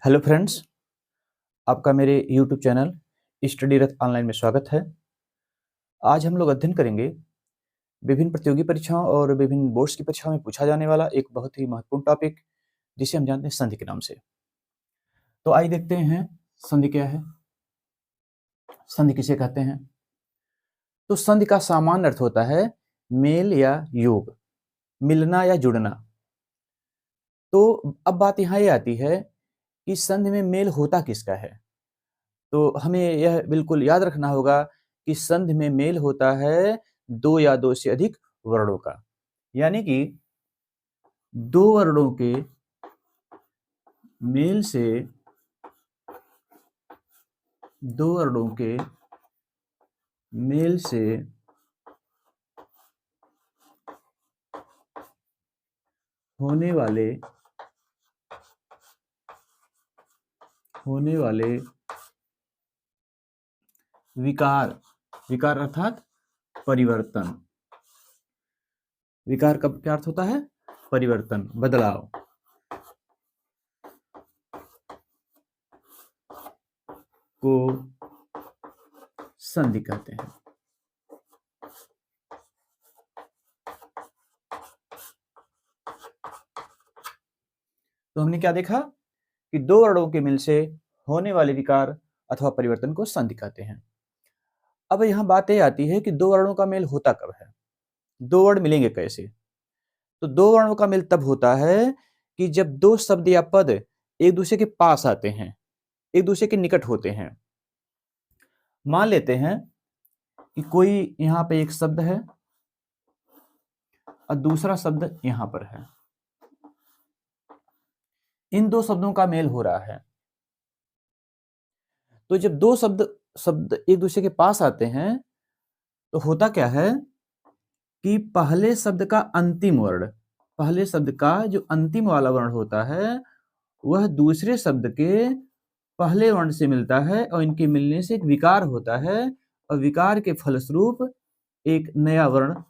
Hello friends, आपका मेरे YouTube channel study रथ online में स्वागत है। आज हम लोग अध्ययन करेंगे विभिन्न प्रतियोगी परीक्षाओं और विभिन्न बोर्ड्स की परीक्षाओं में पूछा जाने वाला एक बहुत ही महत्वपूर्ण टॉपिक, जिसे हम जानते हैं संधि के नाम से। तो आइए देखते हैं संधि क्या है, संधि किसे कहते हैं। तो संधि का सामान्य अर्थ होता है मेल या योग, मिलना या जुड़ना। तो अब बात यहाँ ये आती है कि संधि में मेल होता किसका है। तो हमें यह बिल्कुल याद रखना होगा कि संधि में मेल होता है दो या दो से अधिक वर्णों का, यानी कि दो वर्णों के मेल से दो वर्णों के मेल से होने वाले विकार अर्थात परिवर्तन। विकार का क्या अर्थ होता है? परिवर्तन, बदलाव। को संधि कहते हैं। तो हमने क्या देखा कि दो वर्णों के मिल से होने वाले विकार अथवा परिवर्तन को संधि कहते हैं। अब यहां बात यह आती है कि दो वर्णों का मेल होता कब है, दो वर्ण मिलेंगे कैसे। तो दो वर्णों का मेल तब होता है कि जब दो शब्द या पद एक दूसरे के पास आते हैं, एक दूसरे के निकट होते हैं। मान लेते हैं कि कोई यहां पे एक शब्द है और दूसरा शब्द यहां पर है, इन दो शब्दों का मेल हो रहा है। तो जब दो शब्द एक दूसरे के पास आते हैं तो होता क्या है कि पहले शब्द का अंतिम वर्ण, पहले शब्द का जो अंतिम वाला वर्ण होता है वह दूसरे शब्द के पहले वर्ण से मिलता है और इनके मिलने से एक विकार होता है और विकार के फलस्वरूप एक नया वर्ण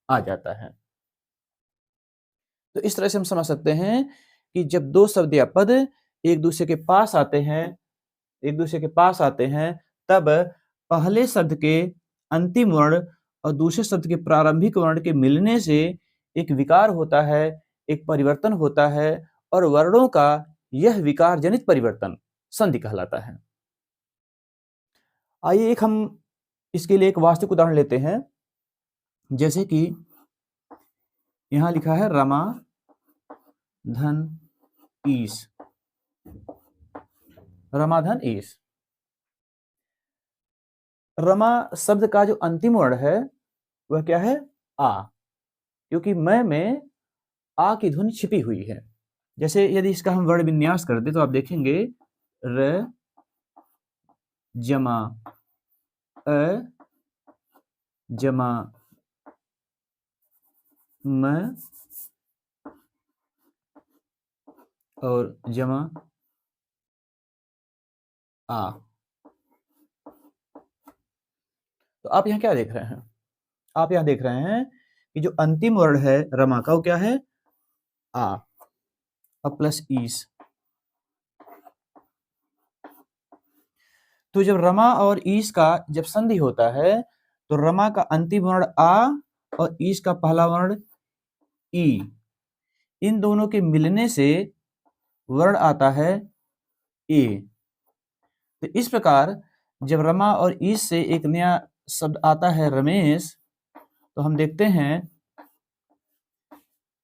आ जाता है। तो इस तरह से हम समझ सकते हैं कि जब दो शब्द या पद एक दूसरे के पास आते हैं तब पहले शब्द के अंतिम वर्ण और दूसरे शब्द के प्रारंभिक वर्ण के मिलने से एक विकार होता है, एक परिवर्तन होता है और वर्णों का यह विकार जनित परिवर्तन संधि कहलाता है। आइए हम इसके लिए एक वास्तविक उदाहरण लेते हैं। जैसे कि यहां लिखा है रमा धन ईश, रमाधन ईश। रमा शब्द का जो अंतिम वर्ण है वह क्या है? आ, क्योंकि मैं में आ की ध्वनि छिपी हुई है। जैसे यदि इसका हम वर्ण विन्यास कर दे तो आप देखेंगे र जमा अ जमा म और जमा आ। तो आप यहाँ क्या देख रहे हैं? आप यहाँ देख रहे हैं कि जो अंतिम वर्ण है रमा का वो क्या है? आ और प्लस ईस। तो जब रमा और ईस का जब संधि होता है तो रमा का अंतिम वर्ण आ और ईस का पहला वर्ण ई, इन दोनों के मिलने से वर्ण आता है ए। तो इस प्रकार जब रमा और ईस से एक नया शब्द आता है रमेश, तो हम देखते हैं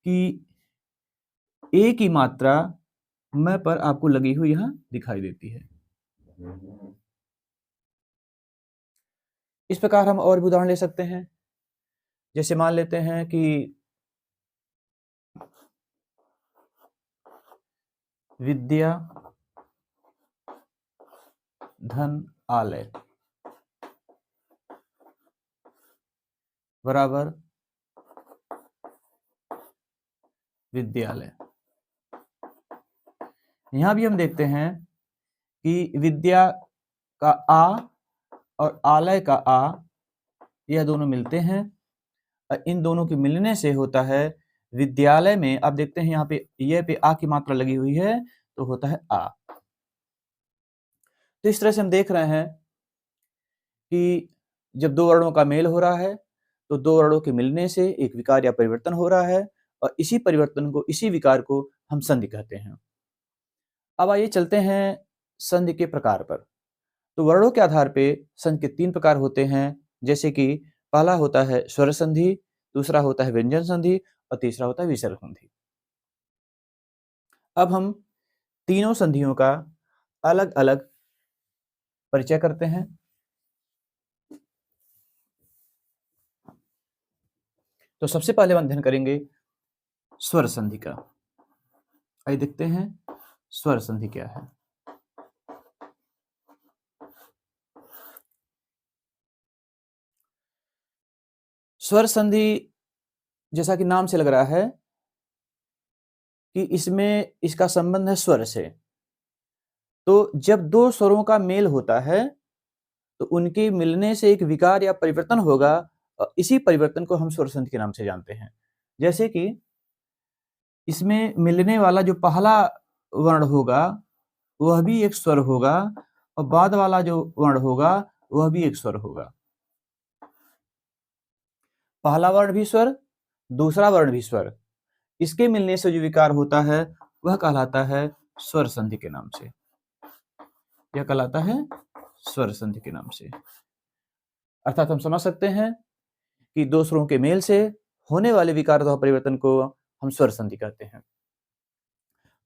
कि ए की मात्रा म पर आपको लगी हुई यहां दिखाई देती है। इस प्रकार हम और भी उदाहरण ले सकते हैं। जैसे मान लेते हैं कि विद्या धन आलय बराबर विद्यालय। यहां भी हम देखते हैं कि विद्या का आ और आलय का आ, यह दोनों मिलते हैं और इन दोनों के मिलने से होता है विद्यालय में। आप देखते हैं यहाँ पे ये पे आ की मात्रा लगी हुई है तो होता है आ। तो इस तरह से हम देख रहे हैं कि जब दो वर्णों का मेल हो रहा है तो दो वर्णों के मिलने से एक विकार या परिवर्तन हो रहा है और इसी परिवर्तन को, इसी विकार को हम संधि कहते हैं। अब आइए चलते हैं संधि के प्रकार पर। तो वर्णों के आधार पे संधि के 3 प्रकार होते हैं, जैसे कि पहला होता है स्वर संधि, दूसरा होता है व्यंजन संधि और तीसरा होता है विसर्ग संधि। अब हम तीनों संधियों का अलग अलग परिचय करते हैं। तो सबसे पहले हम अध्ययन करेंगे स्वर संधि का। आइए देखते हैं स्वर संधि क्या है। स्वर संधि जैसा कि नाम से लग रहा है कि इसमें इसका संबंध है स्वर से। तो जब दो स्वरों का मेल होता है तो उनके मिलने से एक विकार या परिवर्तन होगा और इसी परिवर्तन को हम स्वर संधि के नाम से जानते हैं। जैसे कि इसमें मिलने वाला जो पहला वर्ण होगा वह भी एक स्वर होगा और बाद वाला जो वर्ण होगा वह भी एक स्वर होगा। पहला वर्ण भी स्वर, दूसरा वर्ण भी स्वर, इसके मिलने से जो विकार होता है वह कहलाता है स्वर संधि के नाम से। यह कहलाता है स्वर संधि के नाम से। अर्थात हम समझ सकते हैं कि दो स्वरों के मेल से होने वाले विकार अथवा परिवर्तन को हम स्वर संधि कहते हैं।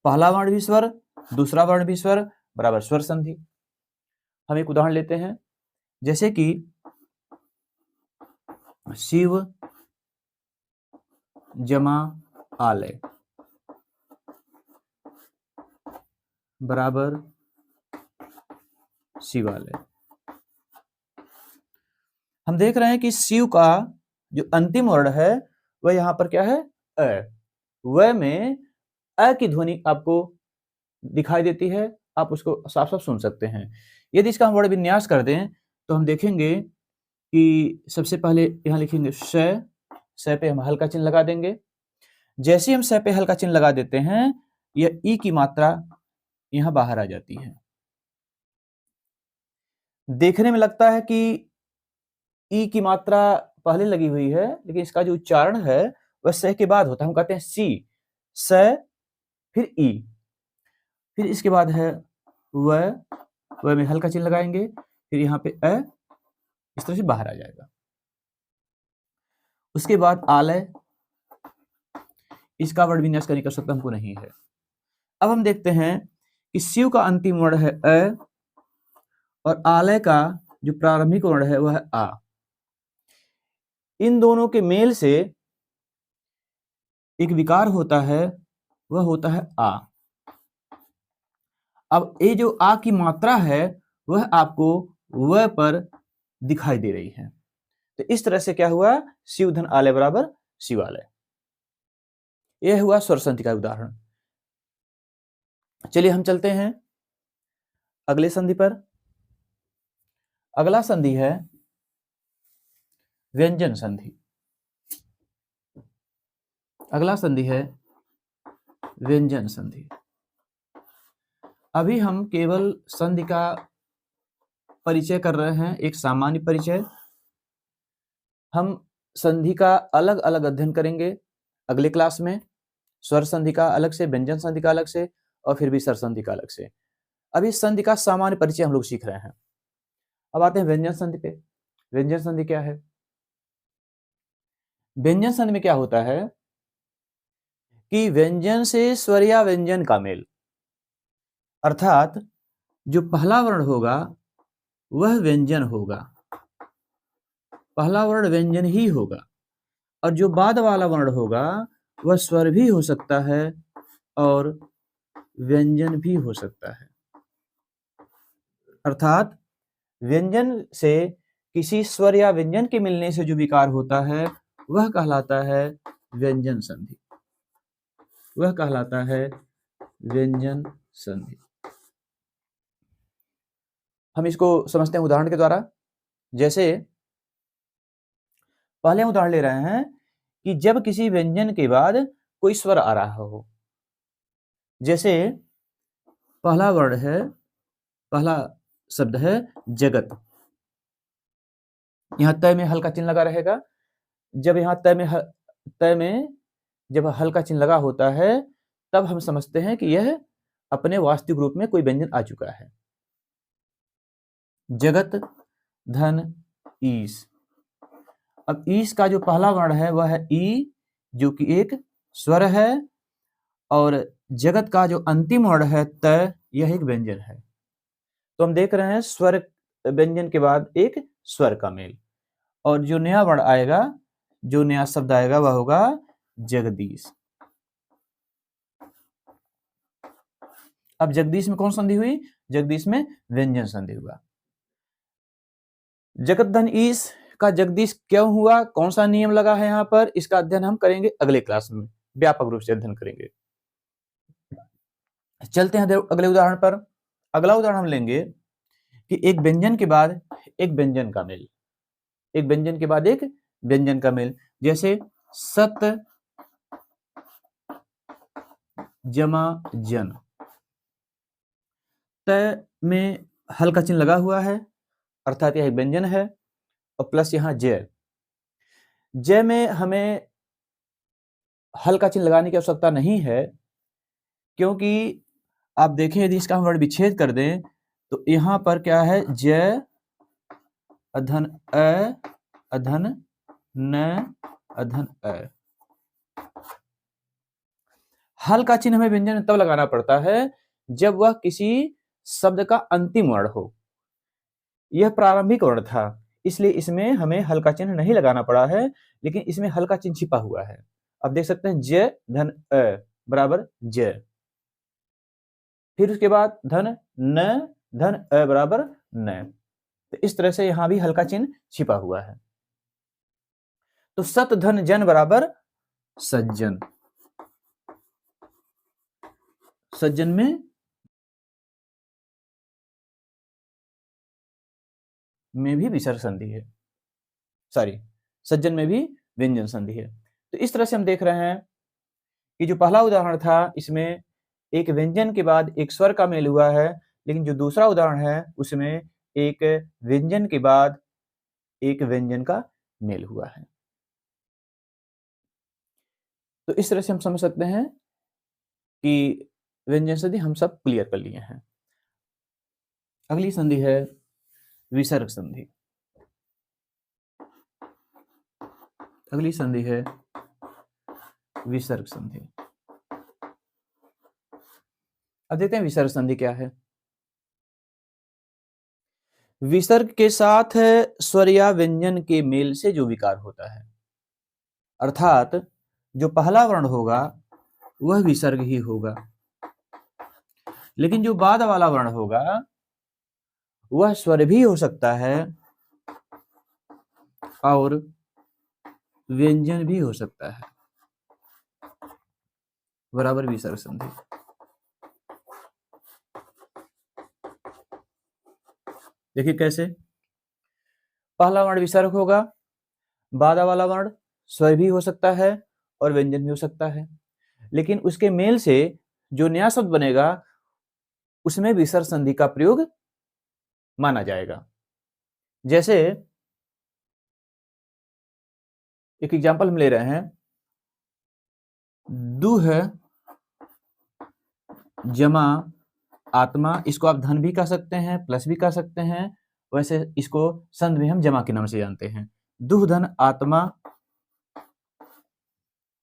पहला वर्ण भी स्वर, दूसरा वर्ण भी स्वर बराबर स्वर संधि। हम एक उदाहरण लेते हैं, जैसे कि शिव जमा आलय बराबर शिवालय। हम देख रहे हैं कि शिव का जो अंतिम वर्ण है वह यहां पर क्या है, अ। व में अ की ध्वनि आपको दिखाई देती है, आप उसको साफ साफ सुन सकते हैं। यदि इसका हम वर्ण विन्यास कर दें तो हम देखेंगे कि सबसे पहले यहां लिखेंगे स पे हम हल्का चिन्ह लगा देंगे। जैसे ही हम स पे हल्का चिन्ह लगा देते हैं यह ई की मात्रा यहां बाहर आ जाती है। देखने में लगता है कि ई की मात्रा पहले लगी हुई है, लेकिन इसका जो उच्चारण है वह स के बाद होता है। हम कहते हैं सी, स, फिर ई, फिर इसके बाद है व में हल्का चिन्ह लगाएंगे, फिर यहाँ पे अ, इस तरह से बाहर आ जाएगा। उसके बाद आलय, इसका वर्ण विन्यास करने की आवश्यकता हमको नहीं है। अब हम देखते हैं कि शिव का अंतिम वर्ण है अ और आलय का जो प्रारंभिक वर्ण है वह है आ। इन दोनों के मेल से एक विकार होता है, वह होता है आ। अब ये जो आ की मात्रा है वह आपको व पर दिखाई दे रही है। तो इस तरह से क्या हुआ, शिव धन आलय बराबर शिवालय। यह हुआ स्वर संधि का उदाहरण। चलिए हम चलते हैं अगले संधि पर। अगला संधि है व्यंजन संधि। अगला संधि है व्यंजन संधि। अभी हम केवल संधि का परिचय कर रहे हैं, एक सामान्य परिचय। हम संधि का अलग अलग अध्ययन करेंगे अगले क्लास में। स्वर संधि का अलग से, व्यंजन संधि का अलग से और फिर विसर्ग संधि का अलग से। अभी संधि का सामान्य परिचय हम लोग सीख रहे हैं। अब आते हैं व्यंजन संधि पे। व्यंजन संधि क्या है? व्यंजन संधि में क्या होता है कि व्यंजन से स्वर या व्यंजन का मेल, अर्थात जो पहला वर्ण होगा वह व्यंजन होगा, पहला वर्ण व्यंजन ही होगा, और जो बाद वाला वर्ण होगा वह स्वर भी हो सकता है और व्यंजन भी हो सकता है। अर्थात व्यंजन से किसी स्वर या व्यंजन के मिलने से जो विकार होता है वह कहलाता है व्यंजन संधि, वह कहलाता है व्यंजन संधि। हम इसको समझते हैं उदाहरण के द्वारा। जैसे पहले हम उदाहरण ले रहे हैं कि जब किसी व्यंजन के बाद कोई स्वर आ रहा हो, जैसे पहला वर्ण है, पहला शब्द है जगत। यहाँ तय में हल का चिन्ह लगा रहेगा। जब यहाँ तय में जब हल का चिन्ह लगा होता है तब हम समझते हैं कि यह अपने वास्तविक रूप में कोई व्यंजन आ चुका है। जगत धन ईश। अब ईश का जो पहला वर्ण है वह है ई, जो कि एक स्वर है, और जगत का जो अंतिम वर्ण है त, यह एक व्यंजन है। तो हम देख रहे हैं स्वर व्यंजन के बाद एक स्वर का मेल, और जो नया वर्ण आएगा, जो नया शब्द आएगा वह होगा जगदीश। अब जगदीश में कौन संधि हुई? जगदीश में व्यंजन संधि हुआ। जगत धन ईश का जगदीश क्यों हुआ, कौन सा नियम लगा है यहाँ पर, इसका अध्ययन हम करेंगे अगले क्लास में, व्यापक रूप से अध्ययन करेंगे। चलते हैं अगले उदाहरण पर। अगला उदाहरण हम लेंगे कि एक व्यंजन के बाद एक व्यंजन का मेल, एक व्यंजन के बाद एक व्यंजन का मेल। जैसे सत जमा जन, त में हल का चिन्ह लगा हुआ है, अर्थात यह एक व्यंजन है, और प्लस यहां जय। जय में हमें हल का चिन्ह लगाने की आवश्यकता नहीं है, क्योंकि आप देखें यदि इसका हम वर्ण विच्छेद कर दें तो यहां पर क्या है, जय अधन अ अधन न अधन अ। हल का चिन्ह हमें व्यंजन में तब लगाना पड़ता है जब वह किसी शब्द का अंतिम वर्ण हो। यह प्रारंभिक वर्ण था, इसलिए इसमें हमें हल का चिन्ह नहीं लगाना पड़ा है, लेकिन इसमें हल का चिन्ह छिपा हुआ है। अब देख सकते हैं ज धन अ बराबर ज, फिर उसके बाद धन न धन अ बराबर न। तो इस तरह से यहां भी हल का चिन्ह छिपा हुआ है। तो सत धन जन बराबर सज्जन। सज्जन में भी विसर्ग संधि है, सॉरी, सज्जन में भी व्यंजन संधि है। तो इस तरह से हम देख रहे हैं कि जो पहला उदाहरण था इसमें एक व्यंजन के बाद एक स्वर का मेल हुआ है, लेकिन जो दूसरा उदाहरण है उसमें एक व्यंजन के बाद एक व्यंजन का मेल हुआ है। तो इस तरह से हम समझ सकते हैं कि व्यंजन संधि हम सब क्लियर कर लिए हैं। अगली संधि है विसर्ग संधि। अगली संधि है विसर्ग संधि। अब देखते हैं विसर्ग संधि क्या है। विसर्ग के साथ स्वर या व्यंजन के मेल से जो विकार होता है, अर्थात जो पहला वर्ण होगा वह विसर्ग ही होगा, लेकिन जो बाद वाला वर्ण होगा वह स्वर भी हो सकता है और व्यंजन भी हो सकता है, बराबर विसर्ग संधि। देखिए कैसे, पहला वर्ण विसर्ग होगा, बाद वाला वर्ण स्वर भी हो सकता है और व्यंजन भी हो सकता है, लेकिन उसके मेल से जो नया शब्द बनेगा उसमें विसर्ग संधि का प्रयोग माना जाएगा। जैसे एक एग्जांपल हम ले रहे हैं, दुह जमा आत्मा, इसको आप धन भी कह सकते हैं, प्लस भी कह सकते हैं, वैसे इसको संध में हम जमा के नाम से जानते हैं। दुह धन आत्मा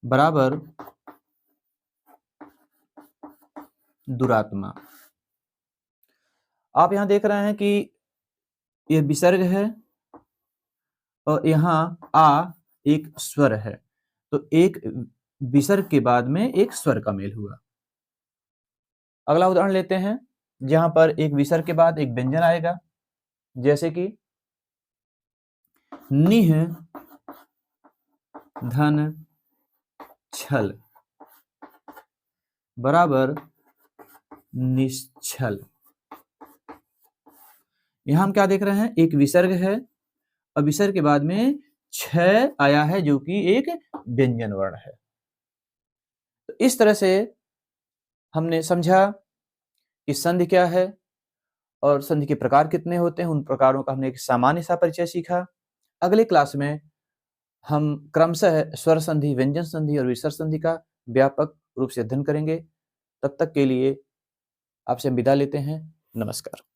बराबर दुरात्मा। आप यहां देख रहे हैं कि यह विसर्ग है और यहां आ एक स्वर है, तो एक विसर्ग के बाद में एक स्वर का मेल हुआ। अगला उदाहरण लेते हैं जहां पर एक विसर्ग के बाद एक व्यंजन आएगा, जैसे कि निह धन छल बराबर निश्छल। यहां हम क्या देख रहे हैं, एक विसर्ग है और विसर्ग के बाद में छ आया है जो कि एक व्यंजन वर्ण है। तो इस तरह से हमने समझा कि संधि क्या है और संधि के प्रकार कितने होते हैं, उन प्रकारों का हमने एक सामान्य सा परिचय सीखा। अगली क्लास में हम क्रमशः स्वर संधि, व्यंजन संधि और विसर्ग संधि का व्यापक रूप से अध्ययन करेंगे। तब तक के लिए आपसे विदा लेते हैं। नमस्कार।